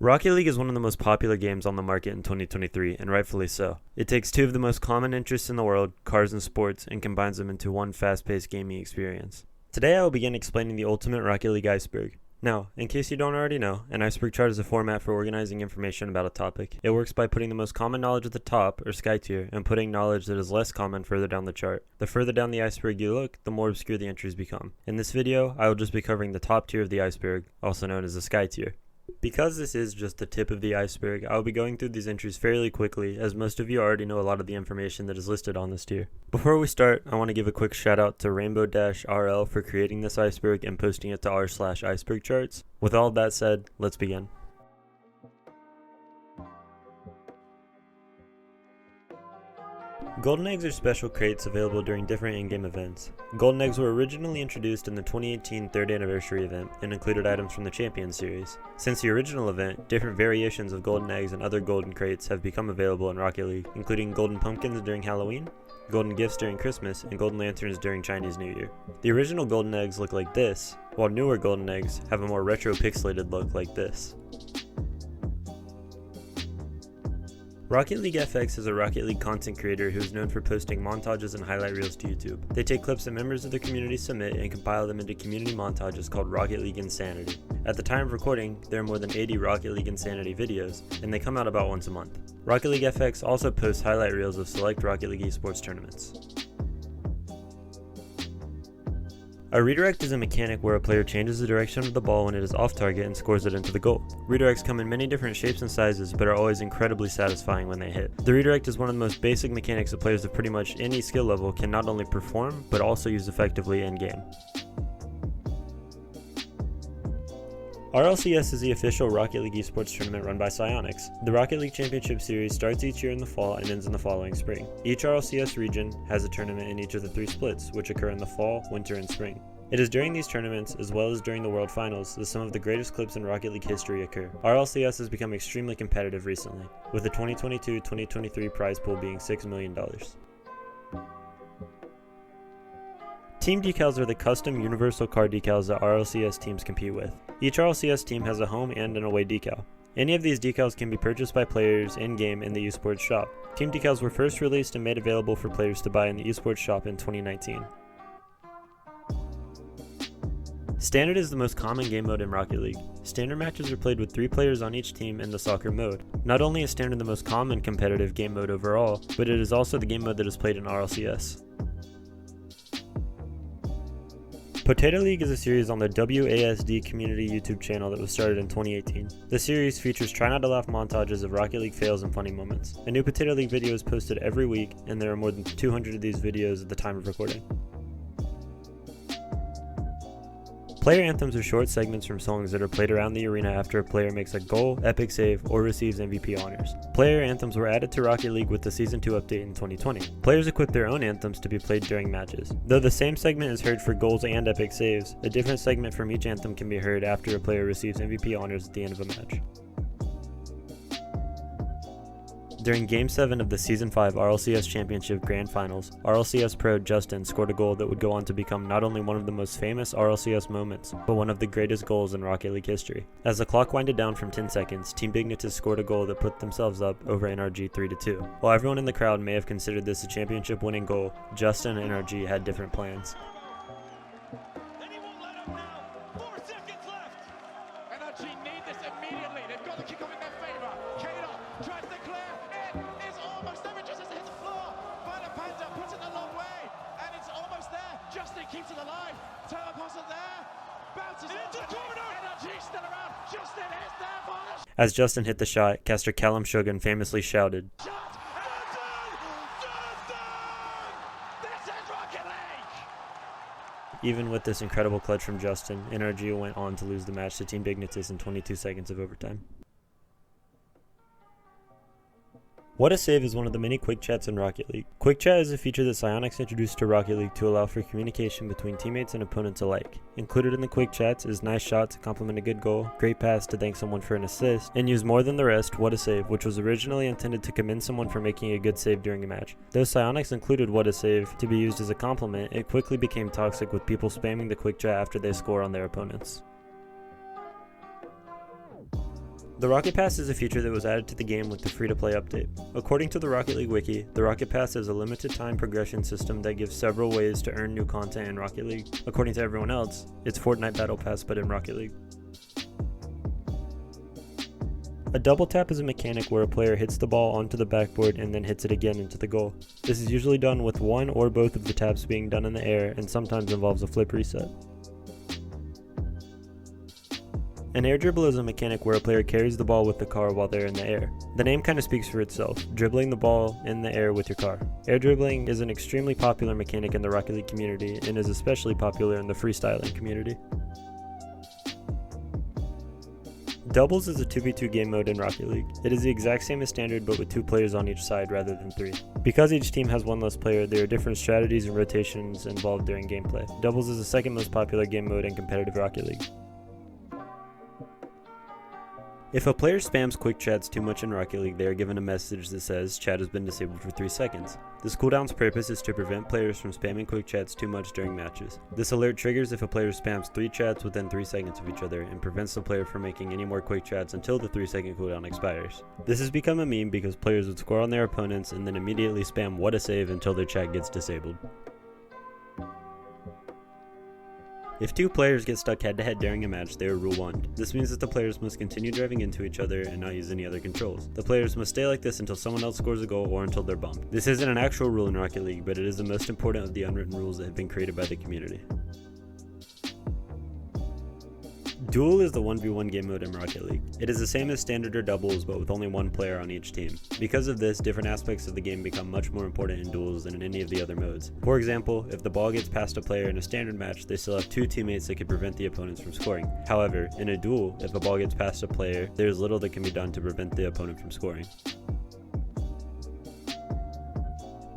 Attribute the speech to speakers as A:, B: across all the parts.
A: Rocket League is one of the most popular games on the market in 2023, and rightfully so. It takes two of the most common interests in the world, cars and sports, and combines them into one fast-paced gaming experience. Today I will begin explaining the ultimate Rocket League Iceberg. Now, in case you don't already know, an iceberg chart is a format for organizing information about a topic. It works by putting the most common knowledge at the top, or sky tier, and putting knowledge that is less common further down the chart. The further down the iceberg you look, the more obscure the entries become. In this video, I will just be covering the top tier of the iceberg, also known as the sky tier. Because this is just the tip of the iceberg, I will be going through these entries fairly quickly, as most of you already know a lot of the information that is listed on this tier. Before we start, I want to give a quick shout out to Rainbow-RL for creating this iceberg and posting it to r/iceberg charts. With all of that said, let's begin. Golden eggs are special crates available during different in-game events. Golden eggs were originally introduced in the 2018 3rd anniversary event and included items from the Champions series. Since the original event, different variations of golden eggs and other golden crates have become available in Rocket League, including golden pumpkins during Halloween, golden gifts during Christmas, and golden lanterns during Chinese New Year. The original golden eggs look like this, while newer golden eggs have a more retro pixelated look like this. Rocket League FX is a Rocket League content creator who is known for posting montages and highlight reels to YouTube. They take clips that members of the community submit and compile them into community montages called Rocket League Insanity. At the time of recording, there are more than 80 Rocket League Insanity videos, and they come out about once a month. Rocket League FX also posts highlight reels of select Rocket League esports tournaments. A redirect is a mechanic where a player changes the direction of the ball when it is off target and scores it into the goal. Redirects come in many different shapes and sizes, but are always incredibly satisfying when they hit. The redirect is one of the most basic mechanics that players of pretty much any skill level can not only perform, but also use effectively in-game. RLCS is the official Rocket League esports tournament run by Psyonix. The Rocket League Championship Series starts each year in the fall and ends in the following spring. Each RLCS region has a tournament in each of the three splits, which occur in the fall, winter, and spring. It is during these tournaments, as well as during the World Finals, that some of the greatest clips in Rocket League history occur. RLCS has become extremely competitive recently, with the 2022-2023 prize pool being $6 million. Team decals are the custom universal card decals that RLCS teams compete with. Each RLCS team has a home and an away decal. Any of these decals can be purchased by players in-game in the esports shop. Team decals were first released and made available for players to buy in the esports shop in 2019. Standard is the most common game mode in Rocket League. Standard matches are played with 3 players on each team in the soccer mode. Not only is Standard the most common competitive game mode overall, but it is also the game mode that is played in RLCS. Potato League is a series on the WASD community YouTube channel that was started in 2018. The series features try not to laugh montages of Rocket League fails and funny moments. A new Potato League video is posted every week, and there are more than 200 of these videos at the time of recording. Player anthems are short segments from songs that are played around the arena after a player makes a goal, epic save, or receives MVP honors. Player anthems were added to Rocket League with the Season 2 update in 2020. Players equip their own anthems to be played during matches. Though the same segment is heard for goals and epic saves, a different segment from each anthem can be heard after a player receives MVP honors at the end of a match. During Game 7 of the Season 5 RLCS Championship Grand Finals, RLCS Pro Justin scored a goal that would go on to become not only one of the most famous RLCS moments, but one of the greatest goals in Rocket League history. As the clock winded down from 10 seconds, Team Ignitus scored a goal that put themselves up over NRG 3-2. While everyone in the crowd may have considered this a championship-winning goal, Justin and NRG had different plans.
B: Keeps it alive. Turner passes there. Bounces into the corner. Energy still around. Justin is there for the
A: As Justin hit the shot, caster Callum Shogun famously shouted,
B: shot. Justin! This is Rocket League!
A: Even with this incredible clutch from Justin, NRG went on to lose the match to Team Ignitus in 22 seconds of overtime. What a Save is one of the many quick chats in Rocket League. Quick chat is a feature that Psyonix introduced to Rocket League to allow for communication between teammates and opponents alike. Included in the quick chats is nice shot to compliment a good goal, great pass to thank someone for an assist, and use more than the rest, What a Save, which was originally intended to commend someone for making a good save during a match. Though Psyonix included What a Save to be used as a compliment, it quickly became toxic with people spamming the quick chat after they score on their opponents. The Rocket Pass is a feature that was added to the game with the free-to-play update. According to the Rocket League wiki, the Rocket Pass is a limited time progression system that gives several ways to earn new content in Rocket League. According to everyone else, it's Fortnite Battle Pass but in Rocket League. A double tap is a mechanic where a player hits the ball onto the backboard and then hits it again into the goal. This is usually done with one or both of the taps being done in the air and sometimes involves a flip reset. An air dribble is a mechanic where a player carries the ball with the car while they're in the air. The name kind of speaks for itself, dribbling the ball in the air with your car. Air dribbling is an extremely popular mechanic in the Rocket League community and is especially popular in the freestyling community. Doubles is a 2v2 game mode in Rocket League. It is the exact same as standard but with 2 players on each side rather than 3. Because each team has one less player, there are different strategies and rotations involved during gameplay. Doubles is the second most popular game mode in competitive Rocket League. If a player spams quick chats too much in Rocket League, they are given a message that says chat has been disabled for 3 seconds. This cooldown's purpose is to prevent players from spamming quick chats too much during matches. This alert triggers if a player spams 3 chats within 3 seconds of each other and prevents the player from making any more quick chats until the 3-second cooldown expires. This has become a meme because players would score on their opponents and then immediately spam what a save until their chat gets disabled. If 2 players get stuck head-to-head during a match, they are Rule 1. This means that the players must continue driving into each other and not use any other controls. The players must stay like this until someone else scores a goal or until they're bumped. This isn't an actual rule in Rocket League, but it is the most important of the unwritten rules that have been created by the community. Duel is the 1v1 game mode in Rocket League. It is the same as standard or doubles, but with only 1 player on each team. Because of this, different aspects of the game become much more important in duels than in any of the other modes. For example, if the ball gets past a player in a standard match, they still have 2 teammates that can prevent the opponents from scoring. However, in a duel, if a ball gets past a player, there is little that can be done to prevent the opponent from scoring.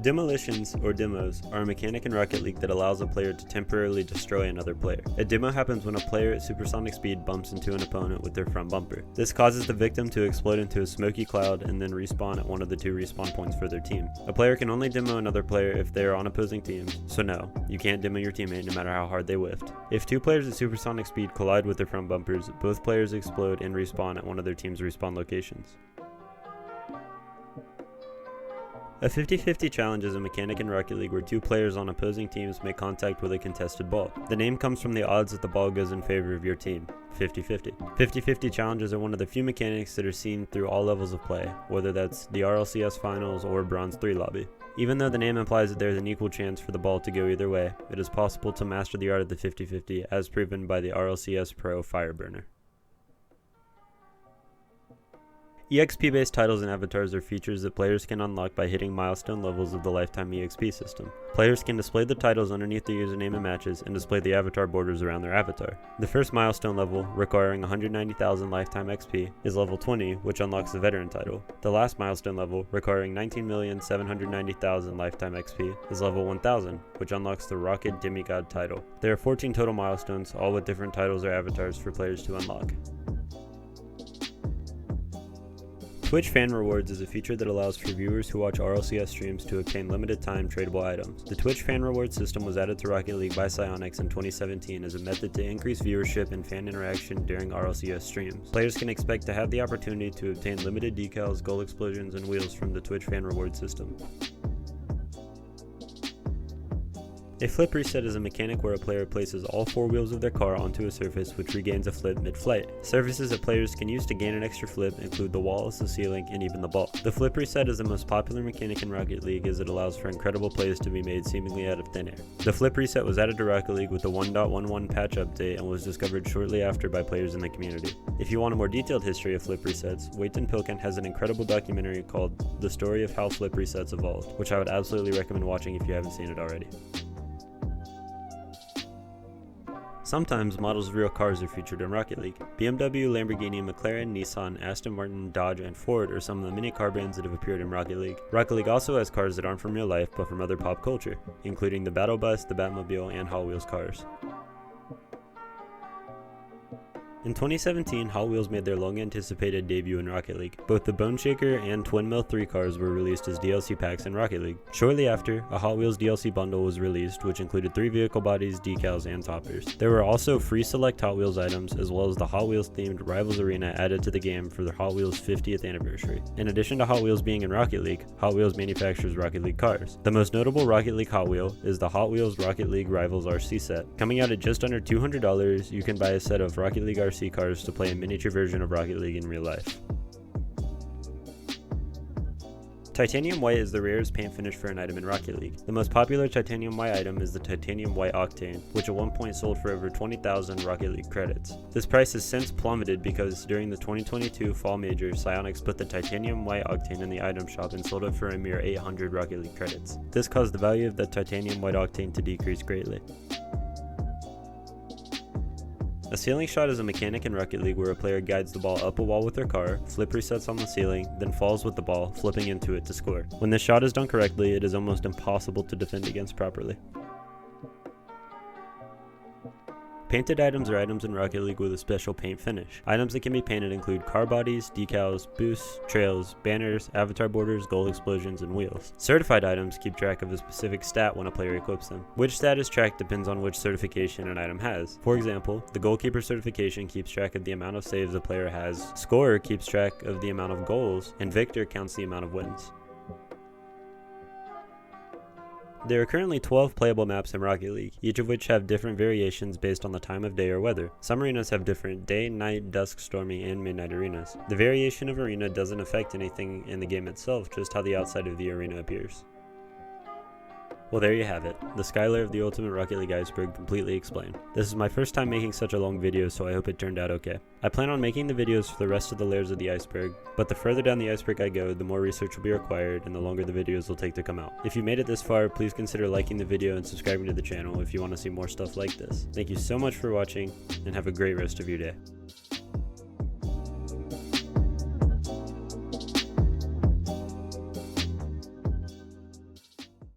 A: Demolitions, or demos, are a mechanic in Rocket League that allows a player to temporarily destroy another player. A demo happens when a player at supersonic speed bumps into an opponent with their front bumper. This causes the victim to explode into a smoky cloud and then respawn at one of the 2 respawn points for their team. A player can only demo another player if they are on opposing teams, so no, you can't demo your teammate no matter how hard they whiffed. If 2 players at supersonic speed collide with their front bumpers, both players explode and respawn at one of their team's respawn locations. A 50-50 challenge is a mechanic in Rocket League where 2 players on opposing teams make contact with a contested ball. The name comes from the odds that the ball goes in favor of your team, 50-50. 50-50 challenges are one of the few mechanics that are seen through all levels of play, whether that's the RLCS finals or Bronze 3 lobby. Even though the name implies that there is an equal chance for the ball to go either way, it is possible to master the art of the 50-50 as proven by the RLCS Pro Fireburner. EXP-based titles and avatars are features that players can unlock by hitting milestone levels of the Lifetime EXP system. Players can display the titles underneath their username in matches and display the avatar borders around their avatar. The first milestone level, requiring 190,000 Lifetime XP, is level 20, which unlocks the Veteran title. The last milestone level, requiring 19,790,000 Lifetime XP, is level 1000, which unlocks the Rocket Demigod title. There are 14 total milestones, all with different titles or avatars for players to unlock. Twitch Fan Rewards is a feature that allows for viewers who watch RLCS streams to obtain limited-time tradable items. The Twitch Fan Rewards system was added to Rocket League by Psyonix in 2017 as a method to increase viewership and fan interaction during RLCS streams. Players can expect to have the opportunity to obtain limited decals, goal explosions, and wheels from the Twitch Fan Rewards system. A flip reset is a mechanic where a player places all 4 wheels of their car onto a surface which regains a flip mid-flight. Surfaces that players can use to gain an extra flip include the walls, the ceiling, and even the ball. The flip reset is the most popular mechanic in Rocket League as it allows for incredible plays to be made seemingly out of thin air. The flip reset was added to Rocket League with the 1.11 patch update and was discovered shortly after by players in the community. If you want a more detailed history of flip resets, Wayton Pilkin has an incredible documentary called The Story of How Flip Resets Evolved, which I would absolutely recommend watching if you haven't seen it already. Sometimes models of real cars are featured in Rocket League. BMW, Lamborghini, McLaren, Nissan, Aston Martin, Dodge, and Ford are some of the many car brands that have appeared in Rocket League. Rocket League also has cars that aren't from real life but from other pop culture, including the Battle Bus, the Batmobile, and Hot Wheels cars. In 2017, Hot Wheels made their long-anticipated debut in Rocket League. Both the Bone Shaker and Twin Mill 3 cars were released as DLC packs in Rocket League. Shortly after, a Hot Wheels DLC bundle was released, which included 3 vehicle bodies, decals, and toppers. There were also free select Hot Wheels items, as well as the Hot Wheels-themed Rivals Arena added to the game for the Hot Wheels 50th anniversary. In addition to Hot Wheels being in Rocket League, Hot Wheels manufactures Rocket League cars. The most notable Rocket League Hot Wheel is the Hot Wheels Rocket League Rivals RC set. Coming out at just under $200, you can buy a set of Rocket League RC cars to play a miniature version of Rocket League in real life. Titanium White is the rarest paint finish for an item in Rocket League. The most popular Titanium White item is the Titanium White Octane, which at one point sold for over 20,000 Rocket League credits. This price has since plummeted because during the 2022 Fall Major, Psyonix put the Titanium White Octane in the item shop and sold it for a mere 800 Rocket League credits. This caused the value of the Titanium White Octane to decrease greatly. A ceiling shot is a mechanic in Rocket League where a player guides the ball up a wall with their car, flip resets on the ceiling, then falls with the ball, flipping into it to score. When this shot is done correctly, it is almost impossible to defend against properly. Painted items are items in Rocket League with a special paint finish. Items that can be painted include car bodies, decals, boosts, trails, banners, avatar borders, goal explosions, and wheels. Certified items keep track of a specific stat when a player equips them. Which stat is tracked depends on which certification an item has. For example, the goalkeeper certification keeps track of the amount of saves a player has, scorer keeps track of the amount of goals, and victor counts the amount of wins. There are currently 12 playable maps in Rocket League, each of which have different variations based on the time of day or weather. Some arenas have different day, night, dusk, stormy, and midnight arenas. The variation of arena doesn't affect anything in the game itself, just how the outside of the arena appears. Well, there you have it, the sky layer of the Ultimate Rocket League Iceberg completely explained. This is my first time making such a long video, so I hope it turned out okay. I plan on making the videos for the rest of the layers of the iceberg, but the further down the iceberg I go, the more research will be required and the longer the videos will take to come out. If you made it this far, please consider liking the video and subscribing to the channel if you want to see more stuff like this. Thank you so much for watching, and have a great rest of your day.